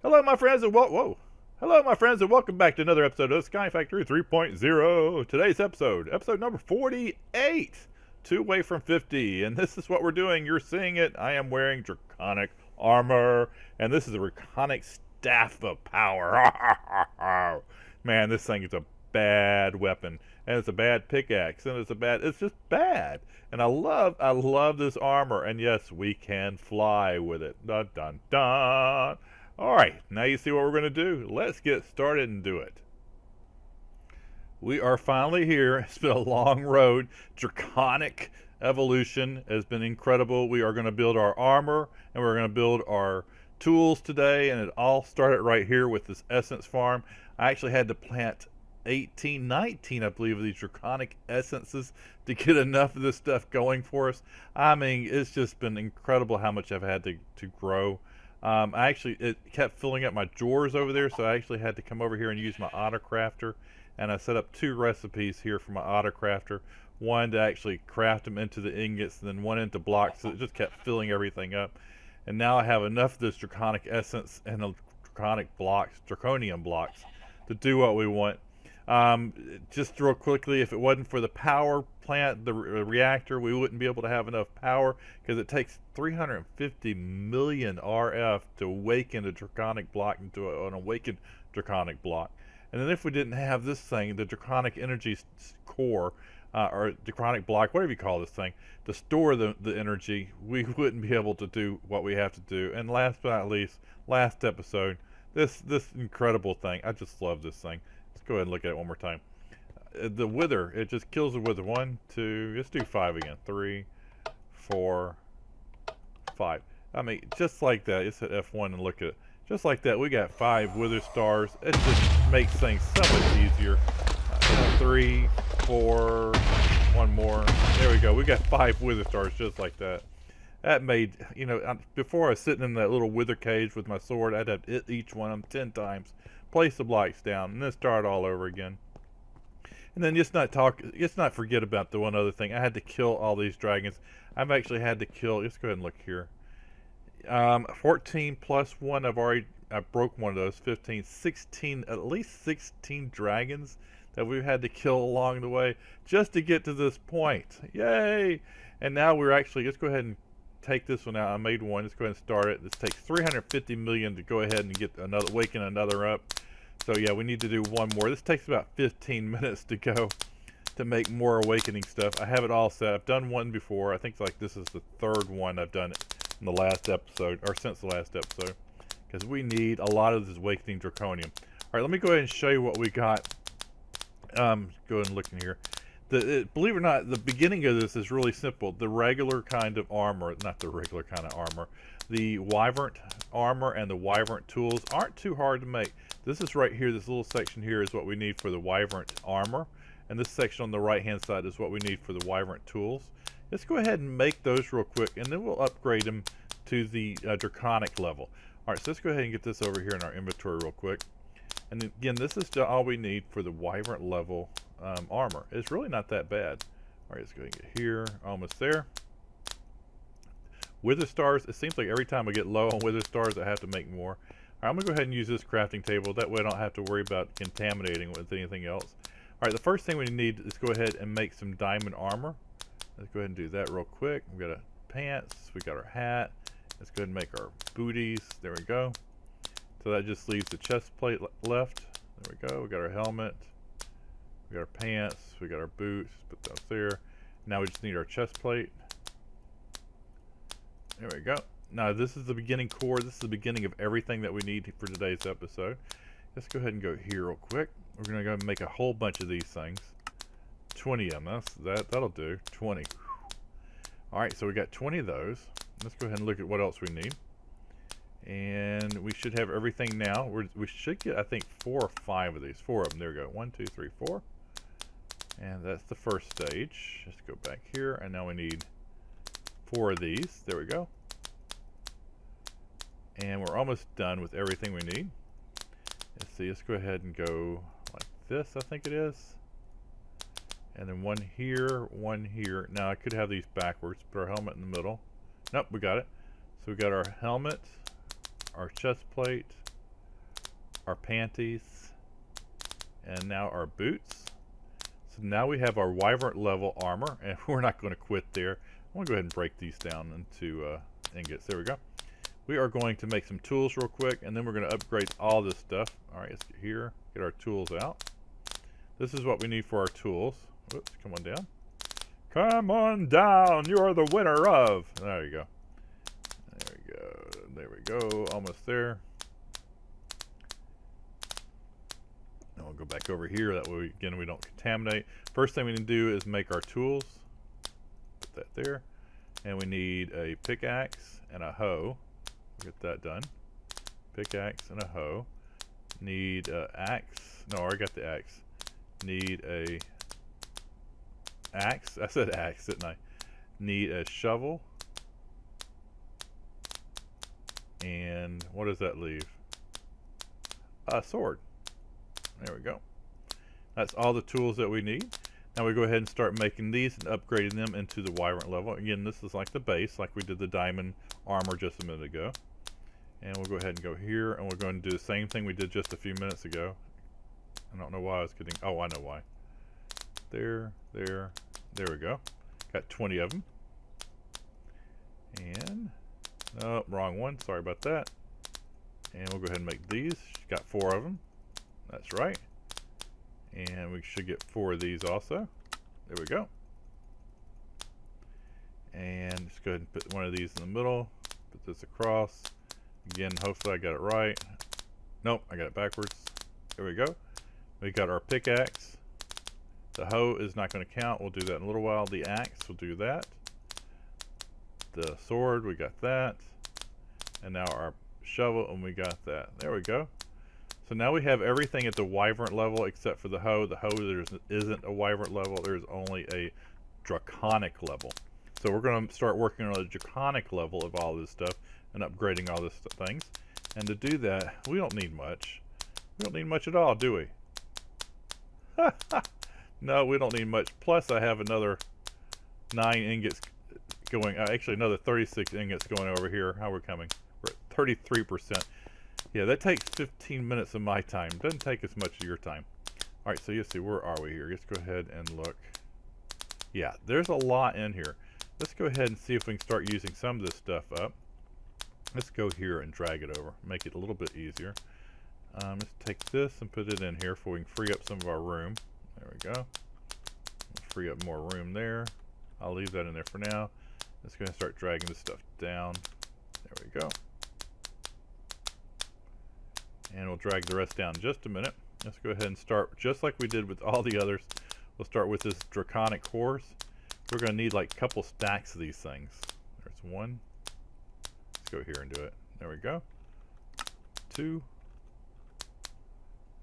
Hello, my friends, and hello, my friends, and welcome back to another episode of Sky Factory 3.0. Today's episode number 48, 2 away from 50, and this is what we're doing. You're seeing it. I am wearing Draconic armor, and this is a Draconic staff of power. Man, this thing is a bad weapon, and it's a bad pickaxe, and it's just bad. And I love this armor, and yes, we can fly with it. Dun dun dun. Alright, now you see what we're going to do. Let's get started and do it. We are finally here. It's been a long road. Draconic evolution has been incredible. We are going to build our armor, and we're going to build our tools today, and it all started right here with this essence farm. I actually had to plant 19, I believe, of these Draconic essences to get enough of this stuff going for us. I mean, it's just been incredible how much I've had to grow. It kept filling up my drawers over there, so I actually had to come over here and use my autocrafter, and I set up 2 recipes here for my autocrafter. One to actually craft them into the ingots, and then one into blocks, so it just kept filling everything up. And now I have enough of this Draconic essence and the Draconium blocks to do what we want. Just real quickly, if it wasn't for the power plant, the reactor, we wouldn't be able to have enough power, because it takes 350 million RF to awaken a Draconic block into an awakened Draconic block. And then if we didn't have this thing, the Draconic energy core, or Draconic block, whatever you call this thing, to store the energy, we wouldn't be able to do what we have to do. And last but not least, last episode, this incredible thing. I just love this thing. Let's go ahead and look at it one more time. The wither, it just kills the wither. 1, 2, let's do 5 again. 3, 4, 5. I mean, just like that. Let's hit F1 and look at it. Just like that, we got 5 wither stars. It just makes things so much easier. 3, 4, one more. There we go. We got 5 wither stars just like that. That made, before I was sitting in that little wither cage with my sword, I'd have to hit each one of them 10 times. Place the blocks down, and then start all over again. And then just not forget about the one other thing. I had to kill all these dragons. I've actually had to kill, let's go ahead and look here. 14 plus 1, I broke one of those. 15, 16, at least 16 dragons that we've had to kill along the way just to get to this point. Yay! And now let's go ahead and take this one out. I made one. Let's go ahead and start it. This takes 350 million to go ahead and get waken another up. So yeah, we need to do one more. This takes about 15 minutes to go to make more awakening stuff. I have it all set. I've done one before. I think this is the 3rd one I've done in the last episode, or since the last episode, because we need a lot of this awakening draconium. All right, let me go ahead and show you what we got. Go ahead and look in here. Believe it or not, the beginning of this is really simple. The regular kind of armor, not the regular kind of armor, the wyvern armor and the wyvern tools aren't too hard to make. This is right here, this little section here is what we need for the wyvern armor, and this section on the right hand side is what we need for the wyvern tools. Let's go ahead and make those real quick, and then we'll upgrade them to the Draconic level. Alright, so let's go ahead and get this over here in our inventory real quick. And again, this is all we need for the wyvern level armor. It's really not that bad. Alright, let's go ahead and get here, almost there. Wither stars, it seems like every time I get low on wither stars, I have to make more. Alright, I'm going to go ahead and use this crafting table. That way I don't have to worry about contaminating with anything else. Alright, the first thing we need is go ahead and make some diamond armor. Let's go ahead and do that real quick. We've got our pants, we got our hat. Let's go ahead and make our booties. There we go. So that just leaves the chest plate left. There we go. We got our helmet. We got our pants. We got our boots. Put those there. Now we just need our chest plate. There we go. Now this is the beginning core. This is the beginning of everything that we need for today's episode. Let's go ahead and go here real quick. We're going to go and make a whole bunch of these things. 20 of them. That'll do. 20. Alright, so we got 20 of those. Let's go ahead and look at what else we need. And we should have everything now. We should get, I think, 4 or 5 of these. 4 of them. There we go. 1, 2, 3, 4. And that's the first stage. Let's go back here. And now we need 4 of these. There we go. And we're almost done with everything we need. Let's see. Let's go ahead and go like this, I think it is. And then one here, one here. Now I could have these backwards. Put our helmet in the middle. Nope, we got it. So we got our helmet, our chest plate, our panties, and now our boots. So now we have our wyvern level armor, and we're not going to quit there. I'm going to go ahead and break these down into ingots. There we go. We are going to make some tools real quick, and then we're going to upgrade all this stuff. All right, let's get here, get our tools out. This is what we need for our tools. Whoops, come on down. Come on down, you are the winner of. There you go. There we go. There we go. Almost there. And we'll go back over here. That way, again, we don't contaminate. First thing we need to do is make our tools. Put that there. And we need a pickaxe and a hoe. Get that done. Pickaxe and a hoe. Need an axe. No, I already got the axe. Need a axe. I said axe, didn't I? Need a shovel. And what does that leave? A sword. There we go. That's all the tools that we need. Now we go ahead and start making these and upgrading them into the wyvern level. Again, this is like the base, like we did the diamond armor just a minute ago. And we'll go ahead and go here, and we're going to do the same thing we did just a few minutes ago. I don't know why I was getting... Oh, I know why. There we go. Got 20 of them. And... Oh, wrong one. Sorry about that. And we'll go ahead and make these. Got 4 of them. That's right. And we should get 4 of these also. There we go. And just go ahead and put one of these in the middle. Put this across. Again, hopefully I got it right. Nope, I got it backwards. There we go. We got our pickaxe. The hoe is not going to count. We'll do that in a little while. The axe, we'll do that. The sword, we got that. And now our shovel, and we got that. There we go. So now we have everything at the wyvern level except for the hoe. The hoe, there isn't a wyvern level. There's only a draconic level. So we're going to start working on the draconic level of all this stuff and upgrading all this things. And to do that, we don't need much. We don't need much at all, do we? No, we don't need much. Plus, I have another 9 ingots going. Actually, another 36 ingots going over here. How we're coming? We're at 33%. Yeah, that takes 15 minutes of my time. Doesn't take as much of your time. All right, so you see, where are we here? Let's go ahead and look. Yeah, there's a lot in here. Let's go ahead and see if we can start using some of this stuff up. Let's go here and drag it over. Make it a little bit easier. Let's take this and put it in here so we can free up some of our room. There we go. Free up more room there. I'll leave that in there for now. Let's go ahead and start dragging this stuff down. There we go. And we'll drag the rest down in just a minute. Let's go ahead and start just like we did with all the others. We'll start with this Draconic horse. We're going to need like a couple stacks of these things. There's 1. Let's go here and do it. There we go. 2.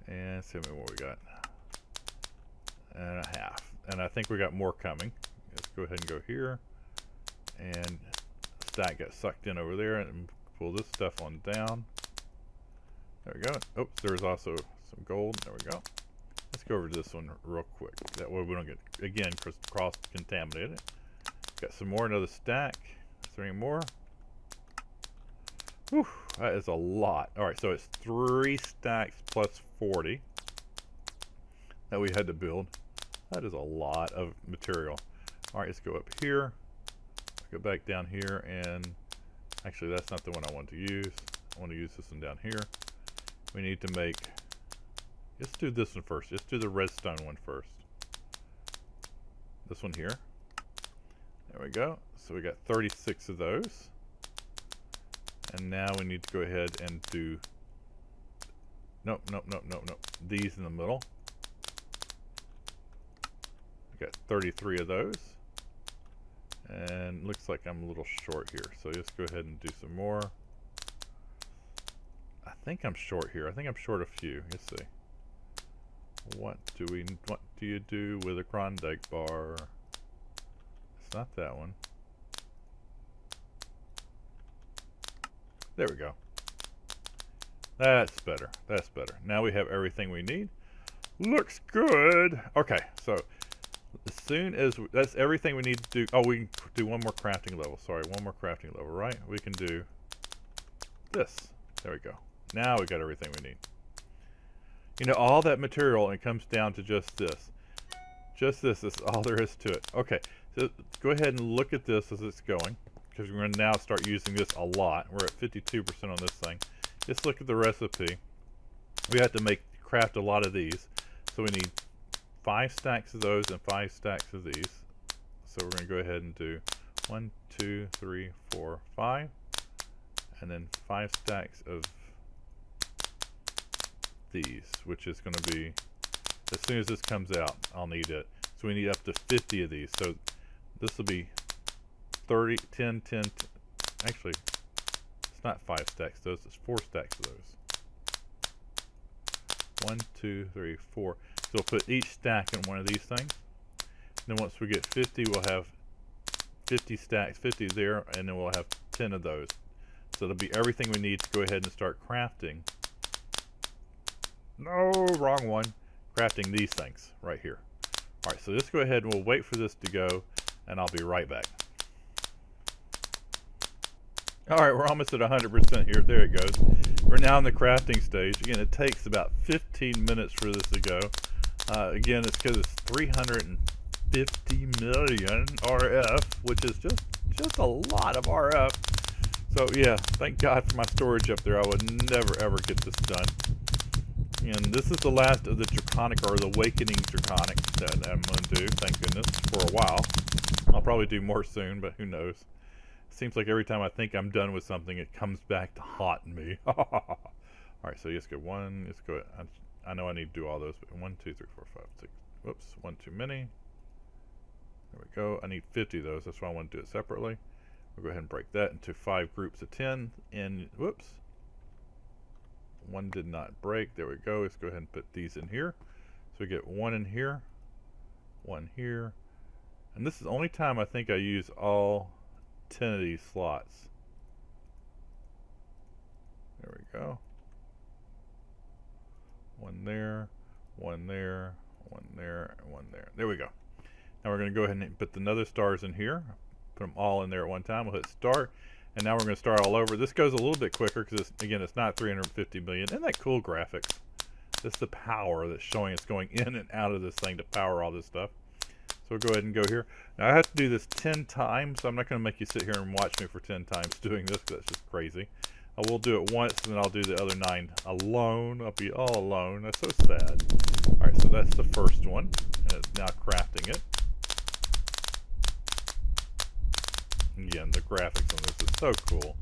And see how many more we got. And a half. And I think we got more coming. Let's go ahead and go here. And stack got sucked in over there, and pull this stuff on down. There we go. Oops, there's also some gold. There we go. Let's go over to this one real quick. That way we don't get, again, cross-contaminated. Got some more, another stack. Is there any more? Whew, that is a lot. Alright, so it's 3 stacks plus 40 that we had to build. That is a lot of material. Alright, let's go up here. Let's go back down here, and actually that's not the one I want to use. I want to use this one down here. We need to make, let's do this one first. Let's do the redstone one first. This one here. There we go. So we got 36 of those. And now we need to go ahead and do, nope. These in the middle. We got 33 of those. And looks like I'm a little short here. So let's go ahead and do some more. I think I'm short here. I think I'm short a few. Let's see. What do you do with a Klondike bar? It's not that one. There we go. That's better. That's better. Now we have everything we need. Looks good. Okay, so as soon as that's everything we need to do. Oh, we can do one more crafting level. Sorry, one more crafting level, right? We can do this. There we go. Now we got everything we need. You know, all that material, and it comes down to just this. Just this is all there is to it. Okay, so go ahead and look at this as it's going, because we're going to now start using this a lot. We're at 52% on this thing. Just look at the recipe. We have to craft a lot of these. So we need 5 stacks of those and 5 stacks of these. So we're going to go ahead and do 1, 2, 3, 4, 5. And then 5 stacks of these, which is going to be, as soon as this comes out, I'll need it. So we need up to 50 of these. So this will be 30, 10, 10, actually, it's not 5 stacks, those, it's 4 stacks of those. 1, 2, 3, 4. So we'll put each stack in one of these things. And then once we get 50, we'll have 50 stacks, 50 there, and then we'll have 10 of those. So it'll be everything we need to go ahead and start crafting. No, wrong one. Crafting these things right here. Alright, so let's go ahead and we'll wait for this to go, and I'll be right back. Alright, we're almost at 100% here. There it goes. We're now in the crafting stage. Again, it takes about 15 minutes for this to go. Again, it's because it's 350 million RF, which is just a lot of RF. So yeah, thank God for my storage up there. I would never ever get this done. And this is the last of the Draconic, or the Awakening Draconic, that I'm going to do, thank goodness, for a while. I'll probably do more soon, but who knows. Seems like every time I think I'm done with something, it comes back to haunt me. Alright, so let's go 1, let's go, I know I need to do all those, but 1, 2, 3, 4, 5, 6, whoops, 1 too many. There we go, I need 50 of those, that's why I want to do it separately. We'll go ahead and break that into 5 groups of 10, and whoops. One did not break, there we go, let's go ahead and put these in here. So we get 1 in here, 1 here, and this is the only time I think I use all 10 of these slots. There we go. 1 there, 1 there, 1 there, and 1 there. There we go. Now we're going to go ahead and put the nether stars in here. Put them all in there at one time. We'll hit start. And now we're going to start all over. This goes a little bit quicker because, again, it's not 350 million. Isn't that cool graphics? Just the power that's showing it's going in and out of this thing to power all this stuff. So we'll go ahead and go here. Now I have to do this 10 times, so I'm not going to make you sit here and watch me for 10 times doing this, because that's just crazy. I will do it once, and then I'll do the other 9 alone. I'll be all alone. That's so sad. Alright, so that's the first one, and it's now crafting it. Again, the graphics on this is so cool.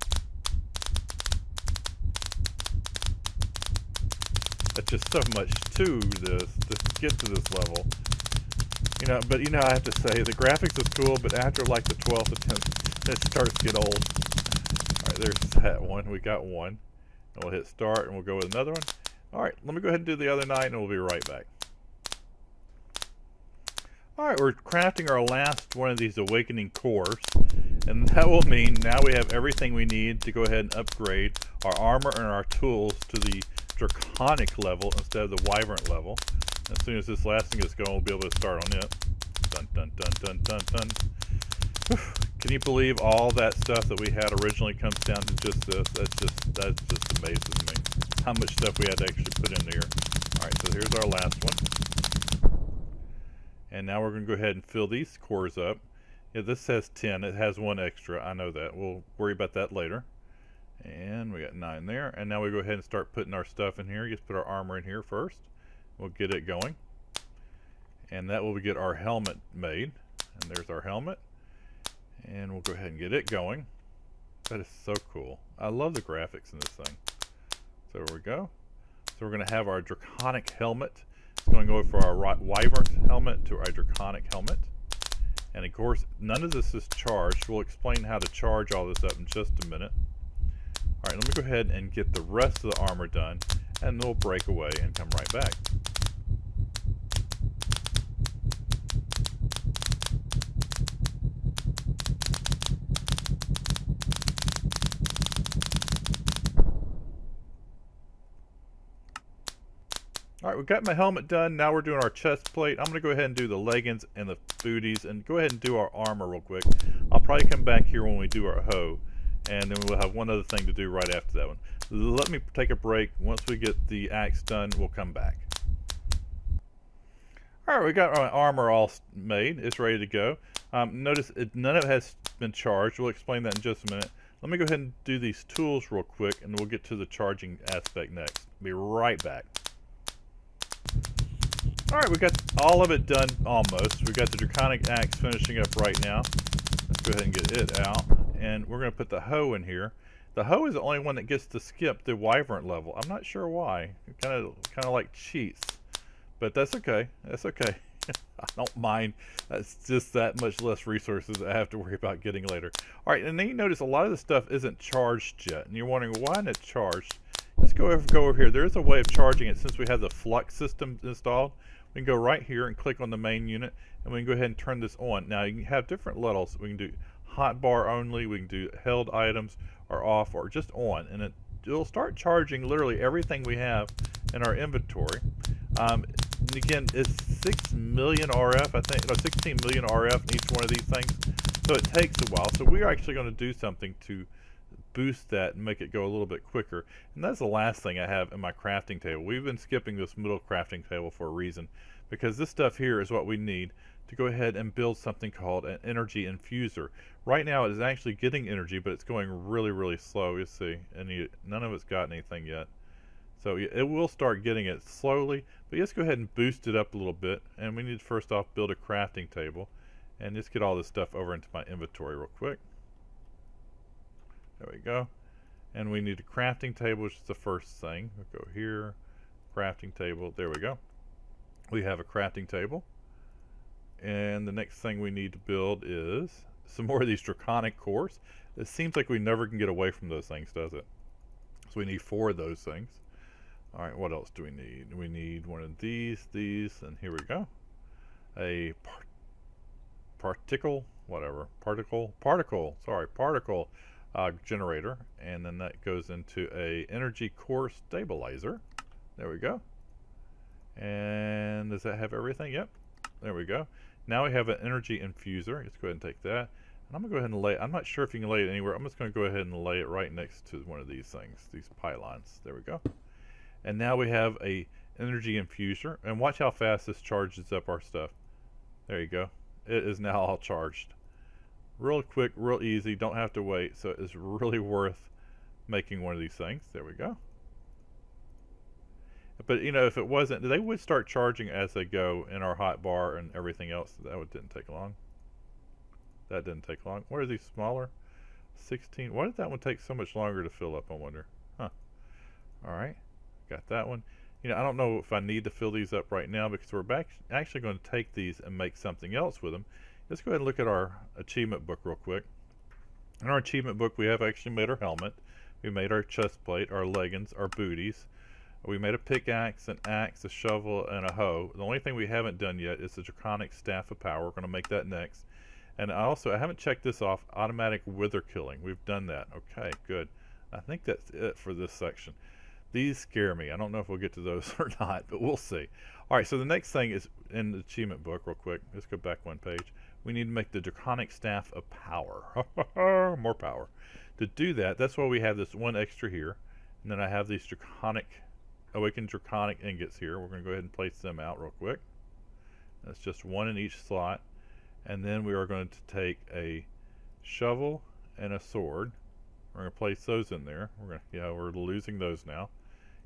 That's just so much to this to get to this level. You know, but you know, I have to say the graphics is cool, but after like the 12th attempt, it starts to get old. Alright, there's that one. We got one. And we'll hit start and we'll go with another one. Alright, let me go ahead and do the other 9 and we'll be right back. Alright, we're crafting our last one of these awakening cores. And that will mean now we have everything we need to go ahead and upgrade our armor and our tools to the Draconic level instead of the wyvern level. As soon as this last thing is going, we'll be able to start on it. Dun dun dun dun dun dun. Whew. Can you believe all that stuff that we had originally comes down to just this? That just amazes me. How much stuff we had to actually put in there. Alright, so here's our last one. And now we're going to go ahead and fill these cores up. Yeah, this says 10. It has 1 extra. I know that. We'll worry about that later. And we got 9 there. And now we go ahead and start putting our stuff in here. Just put our armor in here first. We'll get it going. And that will get our helmet made. And there's our helmet. And we'll go ahead and get it going. That is so cool. I love the graphics in this thing. So there we go. So we're going to have our Draconic helmet. It's going to go for our wyvern helmet to our Draconic helmet. And of course, none of this is charged. We'll explain how to charge all this up in just a minute. Alright, let me go ahead and get the rest of the armor done, and then we'll break away and come right back. Alright, we've got my helmet done. Now we're doing our chest plate. I'm going to go ahead and do the leggings and the booties and go ahead and do our armor real quick. I'll probably come back here when we do our hoe. And then we'll have one other thing to do right after that one. Let me take a break. Once we get the axe done, we'll come back. All right, we got our armor all made. It's ready to go. Notice none of it has been charged. We'll explain that in just a minute. Let me go ahead and do these tools real quick, and we'll get to the charging aspect next. Be right back. All right, we got all of it done almost. We got the Draconic Axe finishing up right now. Let's go ahead and get it out, and we're going to put the hoe in here. The hoe is the only one that gets to skip the wyvern level. I'm not sure why. It kind of like cheats. But that's okay. That's okay. I don't mind. That's just that much less resources I have to worry about getting later. All right, and then you notice a lot of the stuff isn't charged yet, and you're wondering why isn't it charged? Let's go over here. There is a way of charging it since we have the flux system installed. We can go right here and click on the main unit, and we can go ahead and turn this on. Now you can have different levels. We can do hot bar only. We can do held items or off or just on, and it'll start charging literally everything we have in our inventory. And again, it's 6 million RF, I think, no, 16 million RF in each one of these things. So it takes a while. So we're actually going to do something to boost that and make it go a little bit quicker. And that's the last thing I have in my crafting table. We've been skipping this middle crafting table for a reason, because this stuff here is what we need to go ahead and build something called an Energy Infuser. Right now it is actually getting energy, but it's going really, really slow. You see, and none of it's got anything yet. So it will start getting it slowly, but let's go ahead and boost it up a little bit. And we need to first off build a crafting table, and just get all this stuff over into my inventory real quick. There we go. And we need a crafting table, which is the first thing. We'll go here, crafting table. There we go. We have a crafting table. And the next thing we need to build is some more of these Draconic cores. It seems like we never can get away from those things, does it? So we need 4 of those things. All right, what else do we need? We need one of these, and here we go. A particle generator, and then that goes into a energy core stabilizer. There we go. And does that have everything? Yep. There we go. Now we have an energy infuser. Let's go ahead and take that. And I'm going to go ahead and lay it. I'm not sure if you can lay it anywhere. I'm just going to go ahead and lay it right next to one of these things, these pylons. There we go. And now we have a energy infuser. And watch how fast this charges up our stuff. There you go. It is now all charged. Real quick, real easy. Don't have to wait. So it's really worth making one of these things. There we go. But you know, if it wasn't, they would start charging as they go in our hot bar and everything else. That didn't take long. That didn't take long. What are these smaller? 16. Why did that one take so much longer to fill up, I wonder? Huh. Alright. Got that one. You know, I don't know if I need to fill these up right now because we're actually going to take these and make something else with them. Let's go ahead and look at our achievement book real quick. In our achievement book, we have actually made our helmet. We made our chest plate, our leggings, our booties. We made a pickaxe, an axe, a shovel, and a hoe. The only thing we haven't done yet is the Draconic Staff of Power. We're going to make that next. And I haven't checked this off, automatic wither killing. We've done that. Okay, good. I think that's it for this section. These scare me. I don't know if we'll get to those or not, but we'll see. All right, so the next thing is in the achievement book real quick. Let's go back one page. We need to make the Draconic Staff of Power. More power. To do that, that's why we have this one extra here. And then I have these Awakened Draconic ingots here. We're going to go ahead and place them out real quick. That's just one in each slot. And then we are going to take a shovel and a sword. We're going to place those in there. We're losing those now.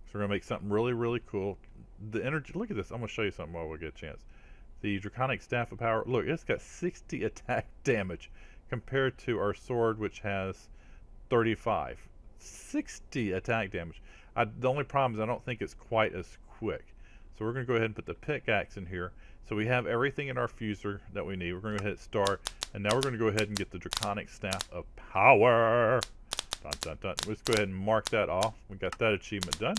So we're going to make something really, really cool. The energy, look at this. I'm going to show you something while we get a chance. The Draconic Staff of Power, look, it's got 60 attack damage compared to our sword, which has 35. 60 attack damage. The only problem is I don't think it's quite as quick. So we're going to go ahead and put the pickaxe in here. So we have everything in our fuser that we need. We're going to go ahead and start. And now we're going to go ahead and get the Draconic Staff of Power. Dun, dun, dun. Let's go ahead and mark that off. We got that achievement done.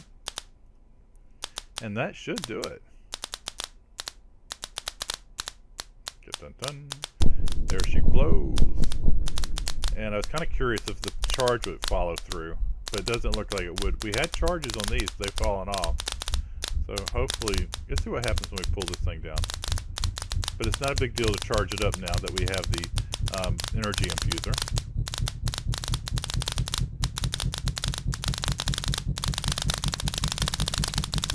And that should do it. Dun, dun. There she blows. And I was kind of curious if the charge would follow through. But it doesn't look like it would. We had charges on these. They've fallen off. So hopefully, let's see what happens when we pull this thing down. But it's not a big deal to charge it up now that we have the energy infuser.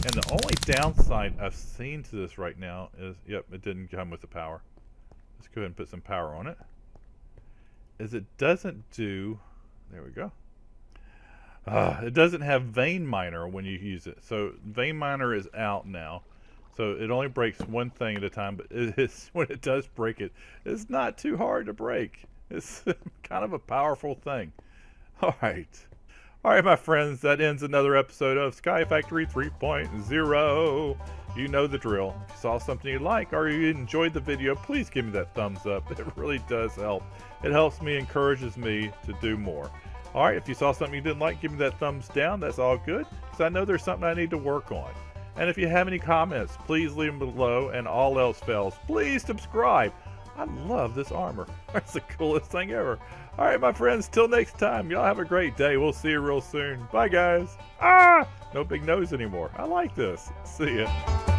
And the only downside I've seen to this right now is, yep, it didn't come with the power. Let's go ahead and put some power on it. Is it doesn't do, there we go. It doesn't have vein miner when you use it. So vein miner is out now. So it only breaks one thing at a time, but when it does break it, it's not too hard to break. It's kind of a powerful thing. All right, my friends, that ends another episode of Sky Factory 3.0. You know the drill. If you saw something you like or you enjoyed the video, please give me that thumbs up. It really does help. It helps me, encourages me to do more. All right, if you saw something you didn't like, give me that thumbs down. That's all good, because I know there's something I need to work on. And if you have any comments, please leave them below. And all else fails, please subscribe. I love this armor. It's the coolest thing ever. All right, my friends, till next time, y'all have a great day. We'll see you real soon. Bye, guys. No big nose anymore. I like this. See ya.